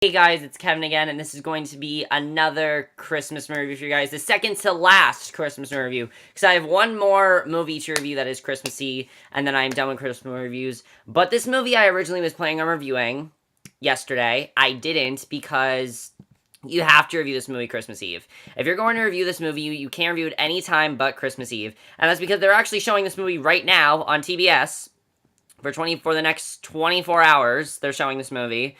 Hey guys, it's Kevin again, and this is going to be another Christmas movie review for you guys. The second to last Christmas movie review, because I have one more movie to review that is Christmassy, and then I'm done with Christmas movie reviews. But this movie I originally was planning on reviewing yesterday. I didn't, because you have to review this movie Christmas Eve. If you're going to review this movie, you can't review it any time but Christmas Eve. And that's because they're actually showing this movie right now on TBS. For the next 24 hours, they're showing this movie.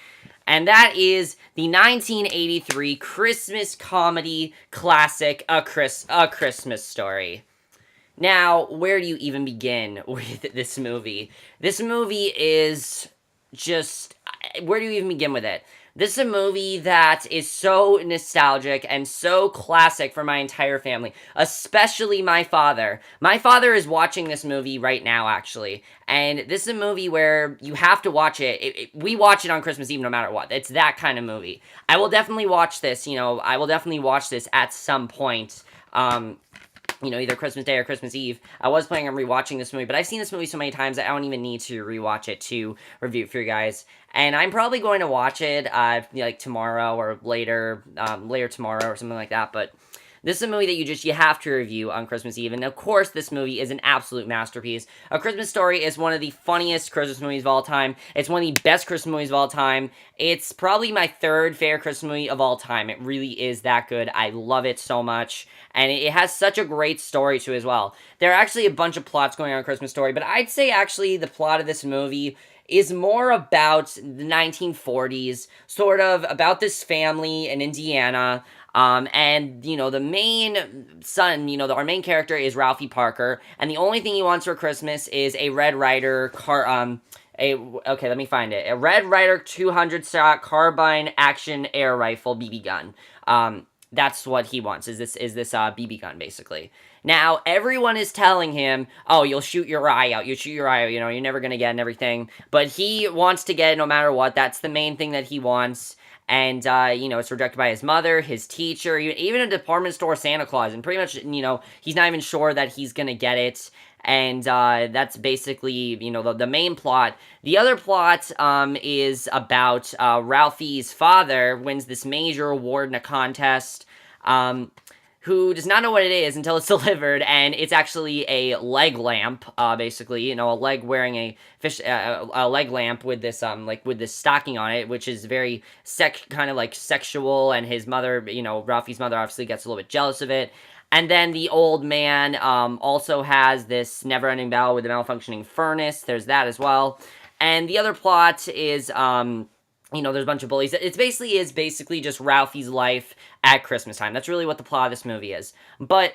And that is the 1983 Christmas comedy classic, A Christmas Story. Now, where do you even begin with this movie? This movie is just... Where do you even begin with it? This is a movie that is so nostalgic and so classic for my entire family, especially my father. My father is watching this movie right now, actually, and this is a movie where you have to watch it. We watch it on Christmas Eve no matter what. It's that kind of movie. I will definitely watch this, I will definitely watch this at some point, either Christmas Day or Christmas Eve. I was planning on rewatching this movie, but I've seen this movie so many times that I don't even need to rewatch it to review it for you guys. And I'm probably going to watch it, like tomorrow or later tomorrow or something like that. But this is a movie that you have to review on Christmas Eve. And of course, this movie is an absolute masterpiece. A Christmas Story is one of the funniest Christmas movies of all time. It's one of the best Christmas movies of all time. It's probably my third favorite Christmas movie of all time. It really is that good. I love it so much. And it has such a great story too as well. There are actually a bunch of plots going on in Christmas Story, but I'd say actually the plot of this movie is more about the 1940s, sort of about this family in Indiana. And, the main son, our main character is Ralphie Parker, and the only thing he wants for Christmas is a Red Ryder let me find it. A Red Ryder 200-shot carbine action air rifle BB gun. That's what he wants, is this BB gun, basically. Now, everyone is telling him, oh, you'll shoot your eye out, you're never gonna get it and everything. But he wants to get it no matter what. That's the main thing that he wants. And, it's rejected by his mother, his teacher, even a department store Santa Claus. And pretty much, he's not even sure that he's gonna get it. And, that's basically, the main plot. The other plot, is about, Ralphie's father wins this major award in a contest, who does not know what it is until it's delivered, and it's actually a leg lamp, basically, a leg wearing a leg lamp with this, with this stocking on it, which is very kind of sexual, and his mother, Ralphie's mother obviously gets a little bit jealous of it. And then the old man, also has this never-ending battle with the malfunctioning furnace. There's that as well. And the other plot is, there's a bunch of bullies. It basically just Ralphie's life at Christmas time. That's really what the plot of this movie is. But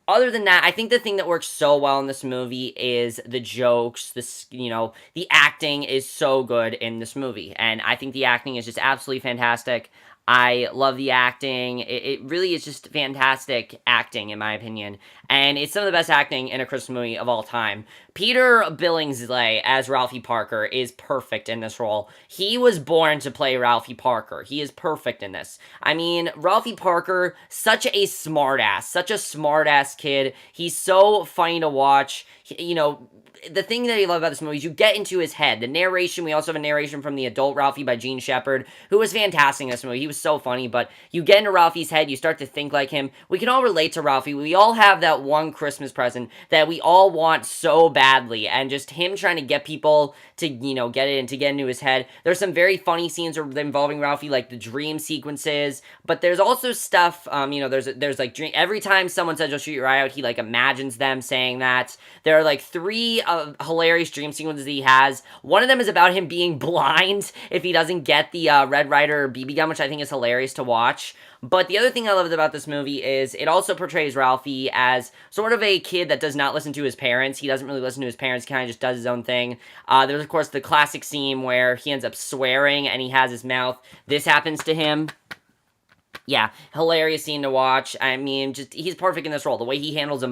other than that, I think the thing that works so well in this movie is the jokes. The acting is so good in this movie. And I think the acting is just absolutely fantastic. I love the acting. It really is just fantastic acting, in my opinion. And it's some of the best acting in a Christmas movie of all time. Peter Billingsley as Ralphie Parker is perfect in this role. He was born to play Ralphie Parker. He is perfect in this. I mean, Ralphie Parker, such a smartass kid. He's so funny to watch. The thing that I love about this movie is you get into his head. The narration, we also have a narration from The Adult Ralphie by Gene Shepard, who was fantastic in this movie. He was so funny, but you get into Ralphie's head, you start to think like him. We can all relate to Ralphie. We all have that one Christmas present that we all want so badly, and just him trying to get people to, get it and to get into his head. There's some very funny scenes involving Ralphie, like the dream sequences, but there's also stuff, there's like dream. Every time someone says, you'll shoot your eye out, he, imagines them saying that. There are, 3 hilarious dream sequences he has. One of them is about him being blind if he doesn't get the Red Ryder BB gun, which I think is hilarious to watch. But the other thing I loved about this movie is it also portrays Ralphie as sort of a kid that does not listen to his parents. He doesn't really listen to his parents, he kind of just does his own thing. There's, of course, the classic scene where he ends up swearing and he has his mouth. This happens to him. Yeah, hilarious scene to watch. I mean, he's perfect in this role. The way he handles the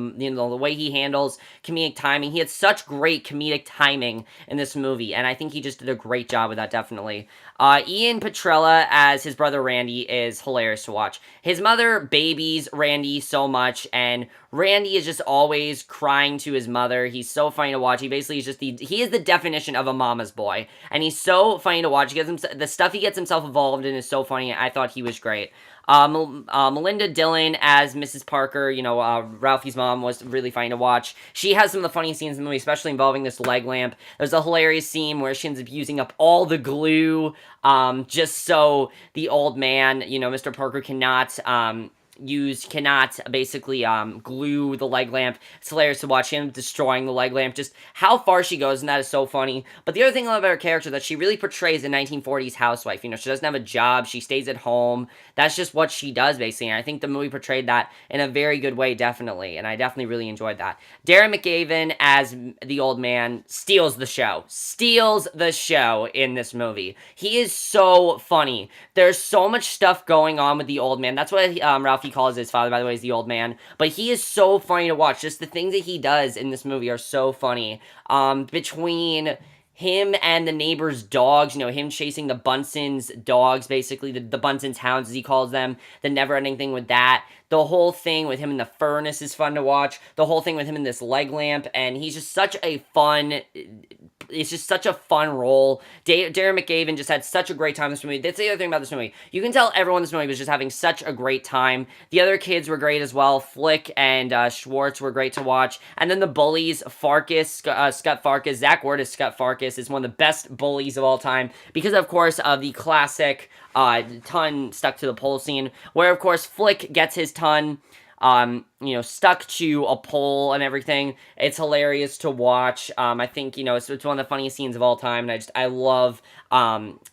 way he handles comedic timing. He had such great comedic timing in this movie, and I think he just did a great job with that, definitely. Ian Petrella as his brother Randy is hilarious to watch. His mother babies Randy so much, and Randy is just always crying to his mother. He's so funny to watch. He basically is just he is the definition of a mama's boy, and he's so funny to watch. The stuff he gets himself involved in is so funny. I thought he was great. Melinda Dillon as Mrs. Parker, Ralphie's mom, was really funny to watch. She has some of the funniest scenes in the movie, especially involving this leg lamp. There's a hilarious scene where she ends up using up all the glue, just so the old man, Mr. Parker cannot basically glue the leg lamp. It's hilarious to watch him destroying the leg lamp, just how far she goes, and that is so funny. But the other thing I love about her character is that she really portrays a 1940s housewife. She doesn't have a job, she stays at home, that's just what she does, basically, and I think the movie portrayed that in a very good way, definitely, and I definitely really enjoyed that. Darren McGavin as the old man steals the show in this movie. He is so funny. There's so much stuff going on with the old man. That's what Ralphie calls his father, by the way, is the old man. But he is so funny to watch. Just the things that he does in this movie are so funny. Between him and the neighbor's dogs, him chasing the Bunsen's dogs, basically, the Bunsen's hounds, as he calls them, the never-ending thing with that. The whole thing with him in the furnace is fun to watch. The whole thing with him in this leg lamp, and he's just such a fun... It's just such a fun role. Darren McGavin just had such a great time in this movie. That's the other thing about this movie. You can tell everyone in this movie was just having such a great time. The other kids were great as well. Flick and Schwartz were great to watch. And then the bullies, Farkas, Scott Farkas, Zach Ward as Scott Farkas is one of the best bullies of all time because, of course, of the classic ton stuck to the pole scene, where, of course, Flick gets his ton stuck to a pole and everything. It's hilarious to watch. I think, it's one of the funniest scenes of all time, and I love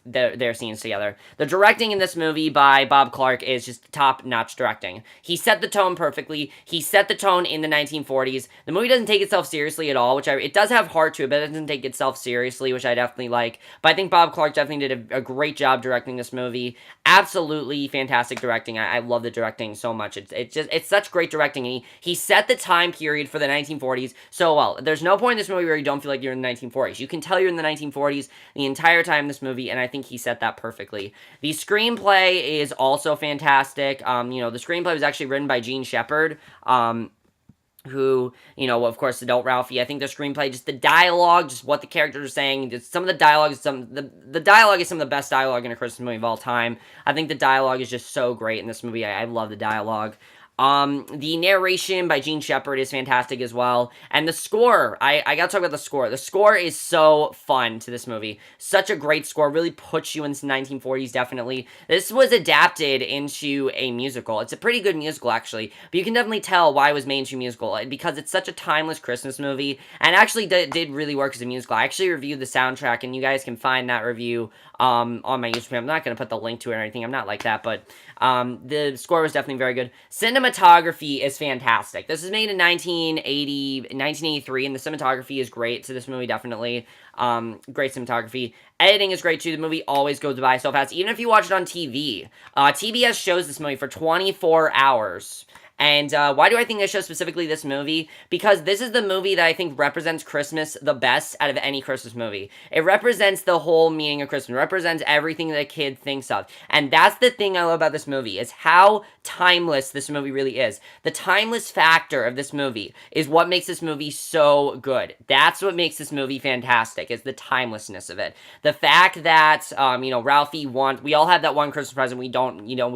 their scenes together. The directing in this movie by Bob Clark is just top-notch directing. He set the tone perfectly. He set the tone in the 1940s. The movie doesn't take itself seriously at all, it does have heart to it, but it doesn't take itself seriously, which I definitely like. But I think Bob Clark definitely did a great job directing this movie. Absolutely fantastic directing. I love the directing so much. It's such great directing. He set the time period for the 1940s so well. There's no point in this movie where you don't feel like you're in the 1940s. You can tell you're in the 1940s the entire time in this movie, and I think he set that perfectly. The screenplay is also fantastic. The screenplay was actually written by Gene Shepard, who, of course, Adult Ralphie. I think the screenplay, just the dialogue, just what the characters are saying, just some of the dialogue, the dialogue is some of the best dialogue in a Christmas movie of all time. I think the dialogue is just so great in this movie. I love the dialogue. The narration by Gene Shepard is fantastic as well. And the score, I gotta talk about the score. The score is so fun to this movie. Such a great score. Really puts you into the 1940s, definitely. This was adapted into a musical. It's a pretty good musical, actually. But you can definitely tell why it was made into a musical. Because it's such a timeless Christmas movie. And actually did really work as a musical. I actually reviewed the soundtrack, and you guys can find that review on my YouTube channel. I'm not going to put the link to it or anything. I'm not like that. But the score was definitely very good. Cinematography is fantastic. This is made in 1983, and the cinematography is great to this movie, definitely. Great cinematography. Editing is great, too. The movie always goes by so fast, even if you watch it on TV. TBS shows this movie for 24 hours. And why do I think they show specifically this movie? Because this is the movie that I think represents Christmas the best out of any Christmas movie. It represents the whole meaning of Christmas. It represents everything that a kid thinks of. And that's the thing I love about this movie, is how timeless this movie really is. The timeless factor of this movie is what makes this movie so good. That's what makes this movie fantastic, is the timelessness of it. The fact that, Ralphie we all have that one Christmas present we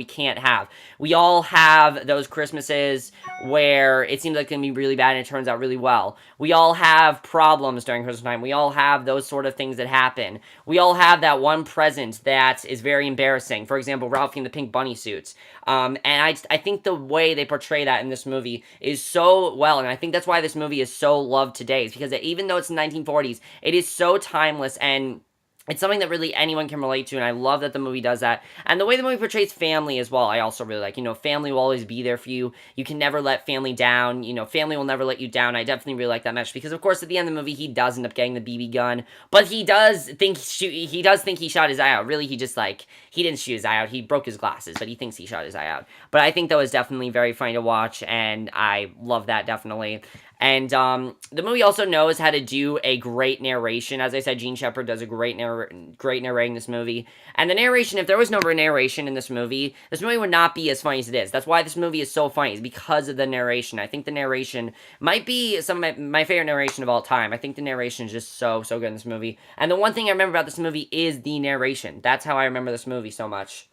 can't have. We all have those Christmases where it seems like it can be really bad and it turns out really well. We all have problems during Christmas time. We all have those sort of things that happen. We all have that one present that is very embarrassing. For example, Ralphie in the pink bunny suits. And I think the way they portray that in this movie is so well, and I think that's why this movie is so loved today, is because even though it's the 1940s, it is so timeless, and it's something that really anyone can relate to, and I love that the movie does that. And the way the movie portrays family as well, I also really like. Family will always be there for you. You can never let family down. Family will never let you down. I definitely really like that message, because, of course, at the end of the movie, he does end up getting the BB gun, but he does think he shot his eye out. Really, he didn't shoot his eye out. He broke his glasses, but he thinks he shot his eye out. But I think that was definitely very funny to watch, and I love that, definitely. And the movie also knows how to do a great narration. As I said, Gene Shepard does a great narrating this movie. And the narration, if there was no narration in this movie would not be as funny as it is. That's why this movie is so funny, is because of the narration. I think the narration might be some of my favorite narration of all time. I think the narration is just so good in this movie. And the one thing I remember about this movie is the narration. That's how I remember this movie so much.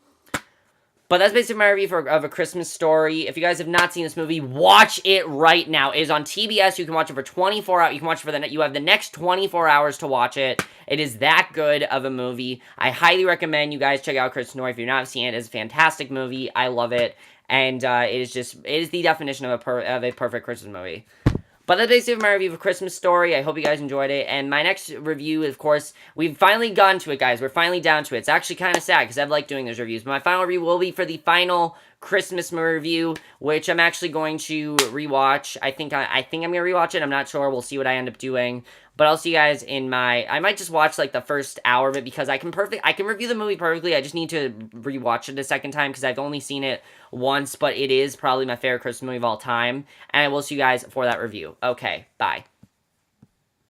But that's basically my review of A Christmas Story. If you guys have not seen this movie, watch it right now. It is on TBS. You can watch it for 24 hours. You can watch it for you have the next 24 hours to watch it. It is that good of a movie. I highly recommend you guys check out Christmas Story. If you've not seen it, it's a fantastic movie. I love it. And it is the definition of a perfect Christmas movie. But that's basically my review of A Christmas Story. I hope you guys enjoyed it. And my next review, of course, we've finally gotten to it, guys. We're finally down to it. It's actually kind of sad because I've liked doing those reviews. But my final review will be for the final Christmas review, which I'm actually going to rewatch. I think I'm going to rewatch it. I'm not sure. We'll see what I end up doing. But I'll see you guys in I might just watch, like, the first hour of it because I can review the movie perfectly. I just need to rewatch it a second time because I've only seen it once, but it is probably my favorite Christmas movie of all time. And I will see you guys for that review. Okay, bye.